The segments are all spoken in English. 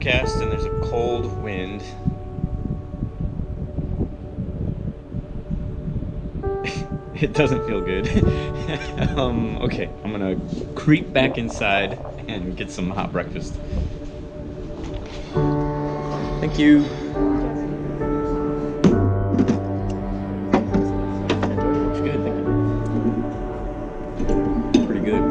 overcast and there's a cold wind. It doesn't feel good. Okay, I'm gonna creep back inside and get some hot breakfast. Thank you. Looks good, thank you. Pretty good.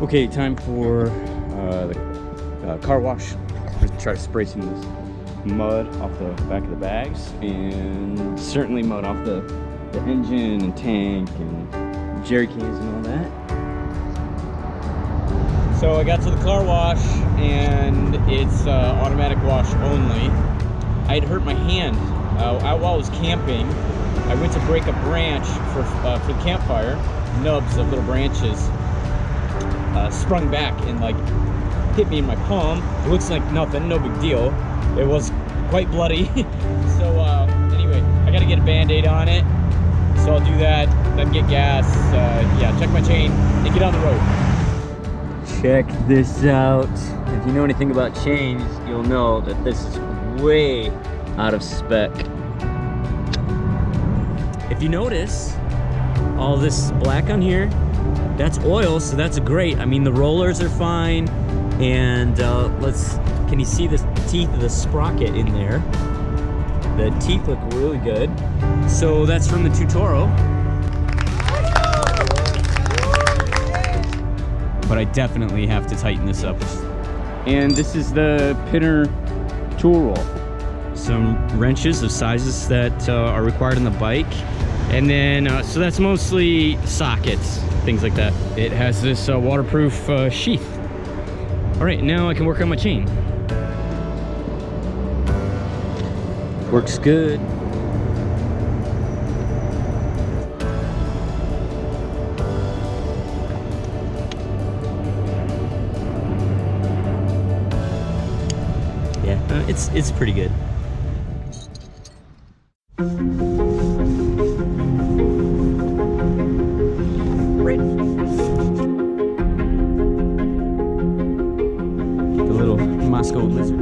Okay, time for the car wash. Just try to spray some of this mud off the back of the bags, and certainly mud off the engine and tank and jerry cans and all that. So I got to the car wash, and it's automatic wash only. I had hurt my hand while I was camping. I went to break a branch for the campfire. Nubs of little branches sprung back and like hit me in my palm. It looks like nothing, no big deal. It was quite bloody. So anyway, I gotta get a band-aid on it. So I'll do that, then get gas, yeah, check my chain and get on the road. Check this out. If you know anything about chains, you'll know that this is way out of spec. If you notice, all this black on here, that's oil, so that's great. I mean, the rollers are fine, and can you see the teeth of the sprocket in there? The teeth look really good. So that's from the Tutoro. But I definitely have to tighten this up. And this is the pinner tool roll. Some wrenches of sizes that are required on the bike. And then, so that's mostly sockets, things like that. It has this waterproof sheath. All right, now I can work on my chain. Works good. Yeah, it's pretty good. Moscow lizard.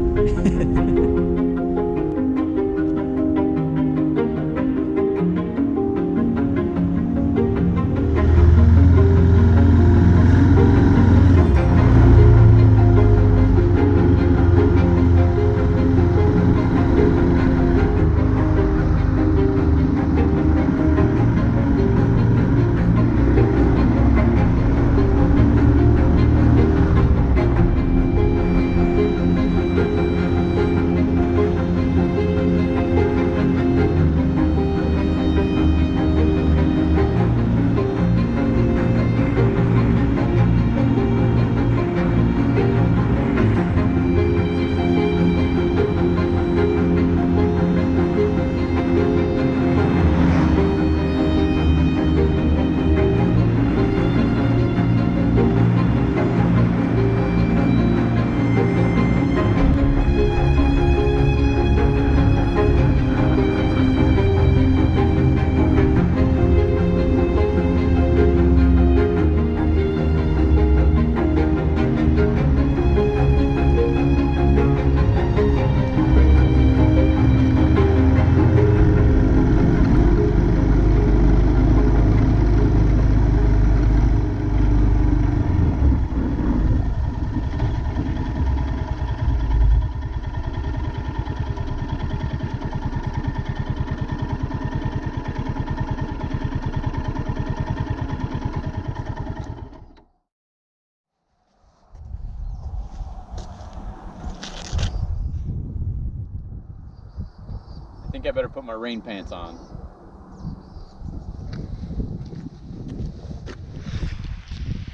I think I better put my rain pants on.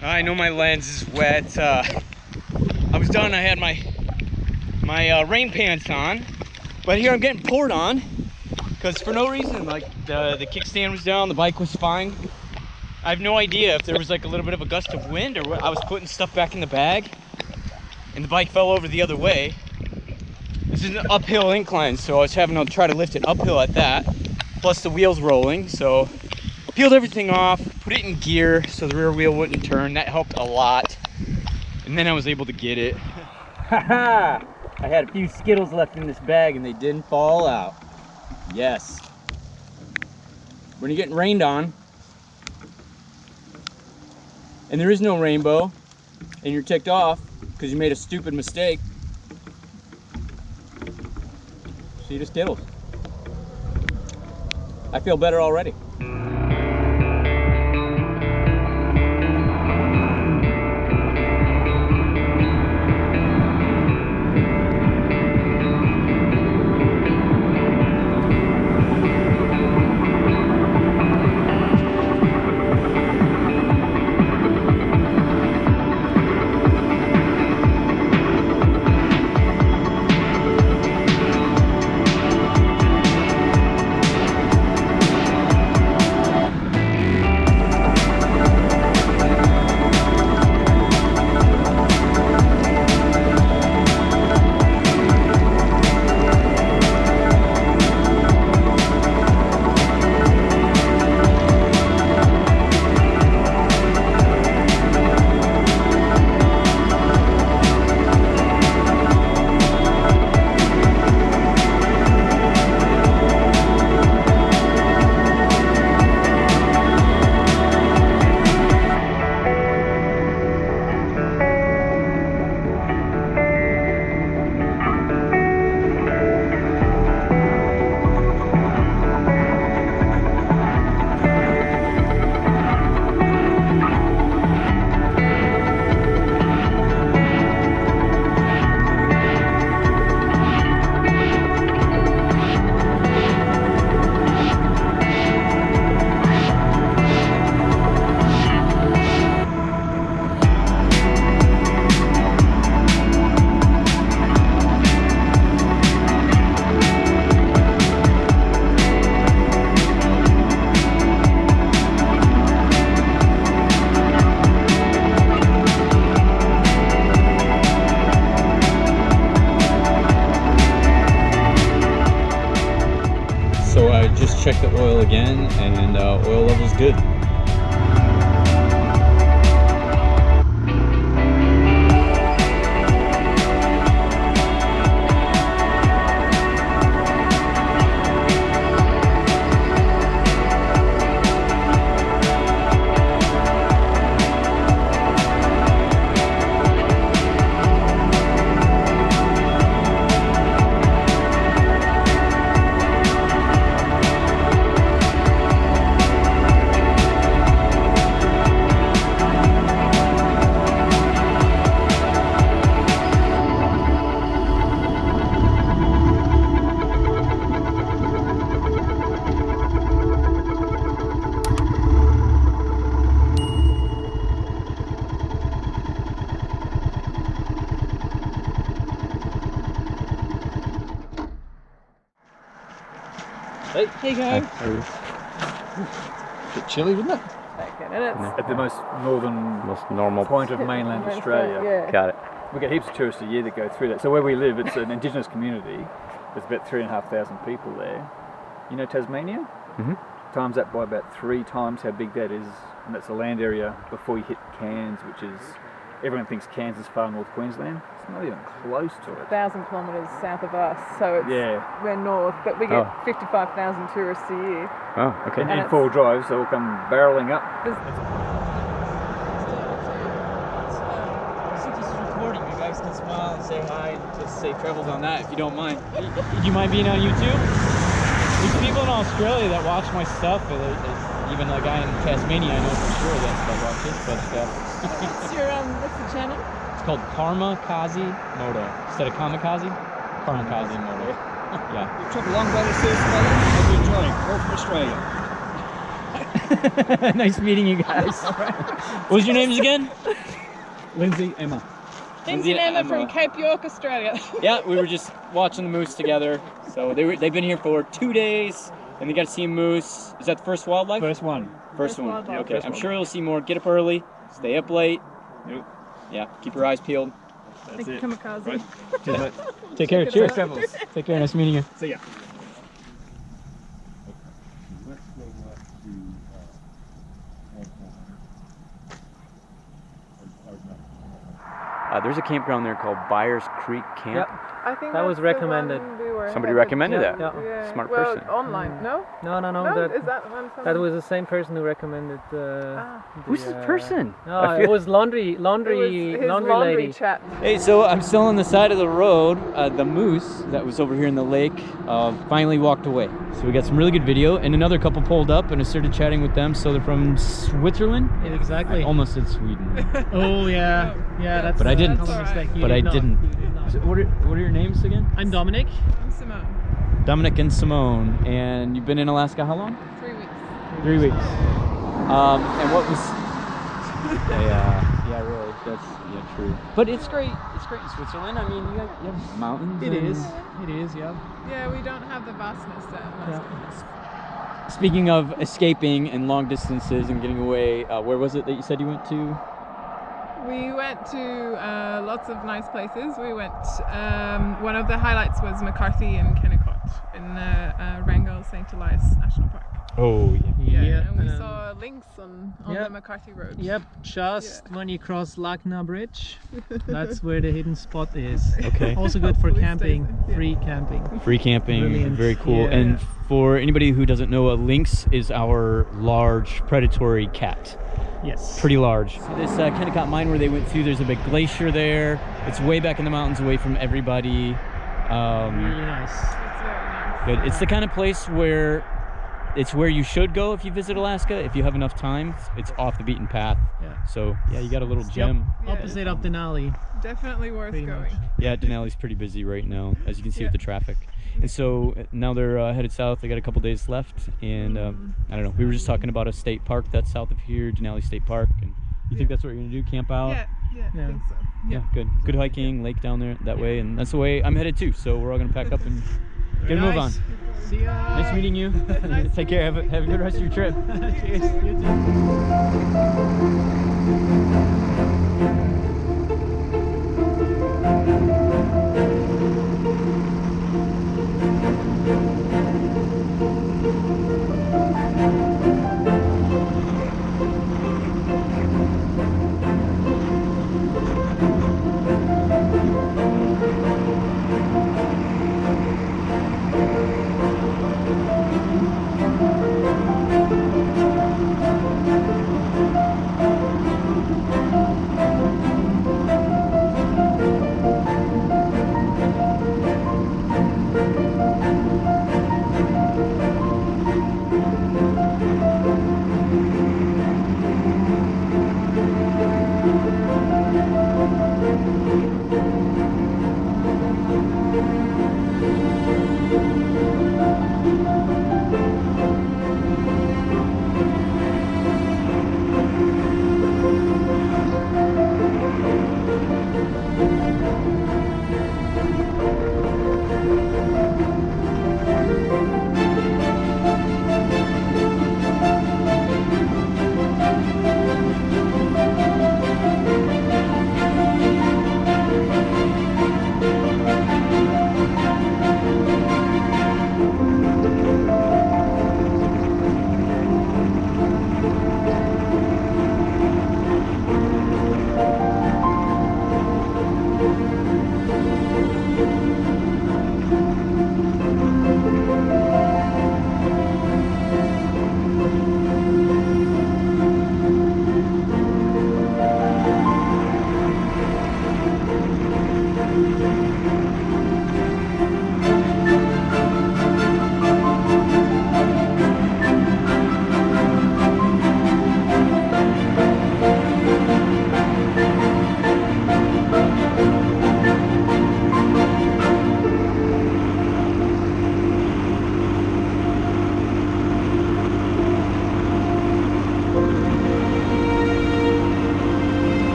I know my lens is wet. I was done. I had my rain pants on, but here I'm getting poured on because for no reason. Like the kickstand was down, the bike was fine, I have no idea if there was like a little bit of a gust of wind or what. I was putting stuff back in the bag and the bike fell over the other way. This is an uphill incline, so I was having to try to lift it uphill at that. Plus the wheels rolling, so peeled everything off, put it in gear so the rear wheel wouldn't turn. That helped a lot. And then I was able to get it. Haha! I had a few Skittles left in this bag and they didn't fall out. Yes. When you're getting rained on, and there is no rainbow, and you're ticked off because you made a stupid mistake, see the Skittles. I feel better already. Check the oil again, and oil level's good. Hey. Here you go. Bit chilly, wouldn't it? At the most northern, Most normal point of mainland Australia. Yeah. Got it. We get heaps of tourists a year that go through that. So where we live, it's an indigenous community. There's about 3,500 people there. You know Tasmania? Mm-hmm. Times that by about 3 times how big that is. And that's a land area before you hit Cairns, which is, everyone thinks Cairns is far north Queensland. It's not even close to it. 1,000 kilometres south of us, so it's, we're north, but we get 55,000 tourists a year. Oh, okay. And in 4 drives, they all come barrelling up. Since this is recording, you guys can smile and say hi and just say travels on that if you don't mind. Do you mind being on YouTube? There's people in Australia that watch my stuff. Even a guy in Tasmania, I know for sure that watches. But What's the channel? it's called KARMAkaze Moto instead of KARMAkaze. KARMAkaze Moto. Yeah. You took a long way to see us, brother. Hope you enjoy it. All from Australia. Nice meeting you guys. What was your names again? Lindsay, Emma. Lindsay and Emma from Cape York, Australia. Yeah, we were just watching the moose together. So they've been here for 2 days. And you got to see a moose. Is that the first wildlife? First one. First one. wildlife. Okay, First I'm one. sure you'll see more. Get up early, stay up late. Yep. Yeah, keep your eyes peeled. Thank you, KARMAkaze. Right. Cheers, mate. Take care. Check it Cheers. out. Travels. Take care. Nice meeting you. See ya. There's a campground there called Byers Creek Camp. Yep. I think That was that's the recommended. one we were Somebody headed recommended to. that. Yeah. Smart well, person. online, no? No, No, is that one? that was the same person who recommended. Who's this person? No, it was laundry It was his laundry lady. chat. Hey, so I'm still on the side of the road. The moose that was over here in the lake finally walked away. So we got some really good video, and another couple pulled up, and I started chatting with them. So they're from Switzerland. I Exactly. almost said Sweden, Oh yeah, yeah. That's. But I didn't. common mistake. You but did I not. didn't. You did not. So what are your names again? I'm Dominic. I'm Simone. Dominic and Simone, and you've been in Alaska how long? 3 weeks. 3 weeks. And what was? Yeah, really. That's true. But it's great. It's great in Switzerland. I mean, you have mountains. It and- is. It is. Yeah. Yeah, we don't have the vastness that Alaska has. Speaking of escaping and long distances and getting away, where was it that you said you went to? We went to lots of nice places. We went, one of the highlights was McCarthy and Kennecott in Wrangell St. Elias National Park. Oh, yeah. Yeah, and we saw lynx on Yep. the McCarthy Road. Yep. Just when you cross Lagna Bridge, that's where the hidden spot is. Okay. Also good for Hopefully camping. stays there. Free camping. Free camping, Brilliant. very cool. Yeah. And for anybody who doesn't know, a lynx is our large predatory cat. Yes. Pretty large. So this Kennecott mine where they went to, there's a big glacier there. It's way back in the mountains, away from everybody. Really nice. It's very nice. Good. It's the kind of place where it's where you should go if you visit Alaska. If you have enough time, it's off the beaten path. Yeah. So yeah, you got a little Yep. gem. Yeah. Opposite of Denali. Definitely worth Pretty going. much. Yeah, Denali's pretty busy right now, as you can see Yeah. with the traffic. And so now they're headed south. They got a couple days left, and I don't know. We were just talking about a state park that's south of here, Denali State Park. And you think that's what you're gonna do? Camp out? Yeah, Yeah. I think so. Yeah, good. Good hiking, lake down there that way, and that's the way I'm headed too. So we're all gonna pack up and get a move on. See ya. Nice meeting you. Take care. Have a good rest of your trip. Cheers. You too.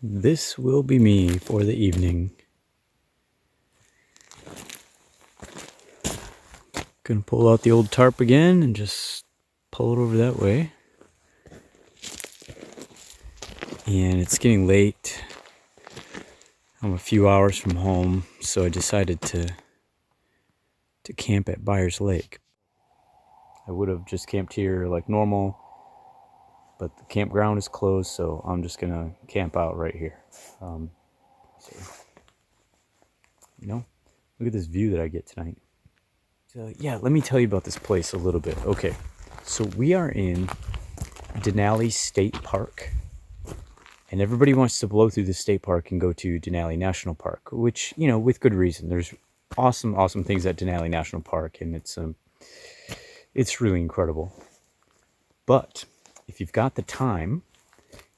This will be me for the evening. Gonna pull out the old tarp again and just pull it over that way. And it's getting late. I'm a few hours from home, so I decided to camp at Byers Lake. I would have just camped here like normal, but the campground is closed, so I'm just gonna camp out right here. So, you know, look at this view that I get tonight. So yeah, let me tell you about this place a little bit. Okay, so we are in Denali State Park, and everybody wants to blow through the state park and go to Denali National Park, which, you know, with good reason. There's awesome things at Denali National Park, and it's really incredible. But if you've got the time,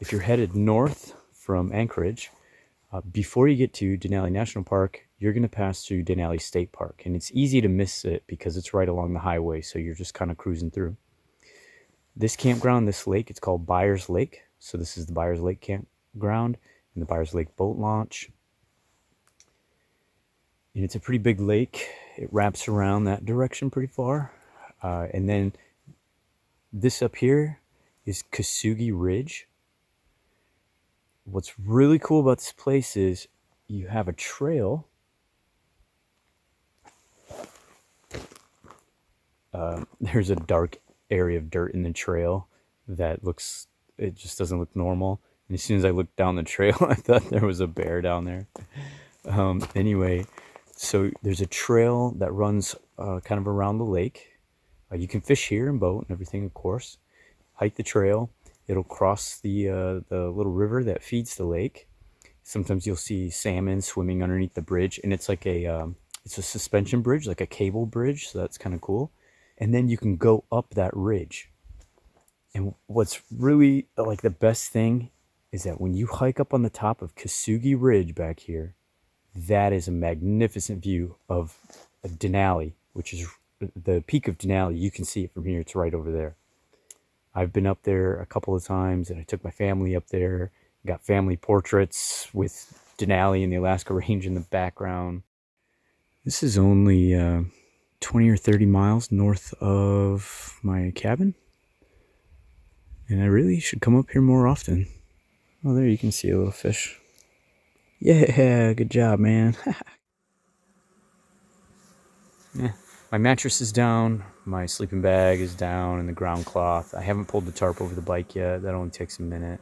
if you're headed north from Anchorage, before you get to Denali National Park, you're going to pass through Denali State Park. And it's easy to miss it because it's right along the highway, so you're just kind of cruising through. This campground, this lake, it's called Byers Lake. So this is the Byers Lake campground and the Byers Lake boat launch. And it's a pretty big lake. It wraps around that direction pretty far. And then this up here is Kasugi Ridge. What's really cool about this place is you have a trail. There's a dark area of dirt in the trail that it just doesn't look normal. And as soon as I looked down the trail, I thought there was a bear down there. Anyway, so there's a trail that runs kind of around the lake. You can fish here and boat and everything, of course. Hike the trail. It'll cross the little river that feeds the lake. Sometimes you'll see salmon swimming underneath the bridge, and it's like it's a suspension bridge, like a cable bridge, so that's kind of cool. And then you can go up that ridge. And what's really like the best thing is that when you hike up on the top of Kasugi Ridge back here, that is a magnificent view of Denali, which is the peak of Denali. You can see it from here. It's right over there. I've been up there a couple of times, and I took my family up there. Got family portraits with Denali and the Alaska Range in the background. This is only 20 or 30 miles north of my cabin. And I really should come up here more often. Oh, there you can see a little fish. Yeah, good job, man. Yeah. My mattress is down, my sleeping bag is down, and the ground cloth. I haven't pulled the tarp over the bike yet. That only takes a minute.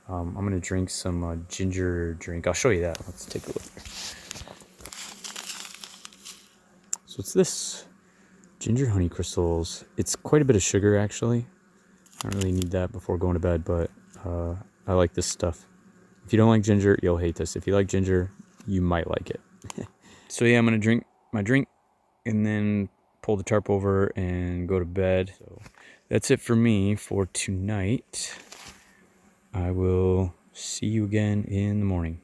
I'm going to drink some ginger drink. I'll show you that. Let's take a look here. So it's this. Ginger honey crystals. It's quite a bit of sugar, actually. I don't really need that before going to bed, but I like this stuff. If you don't like ginger, you'll hate this. If you like ginger, you might like it. So yeah, I'm going to drink my drink and then pull the tarp over and go to bed. So that's it for me for tonight. I will see you again in the morning.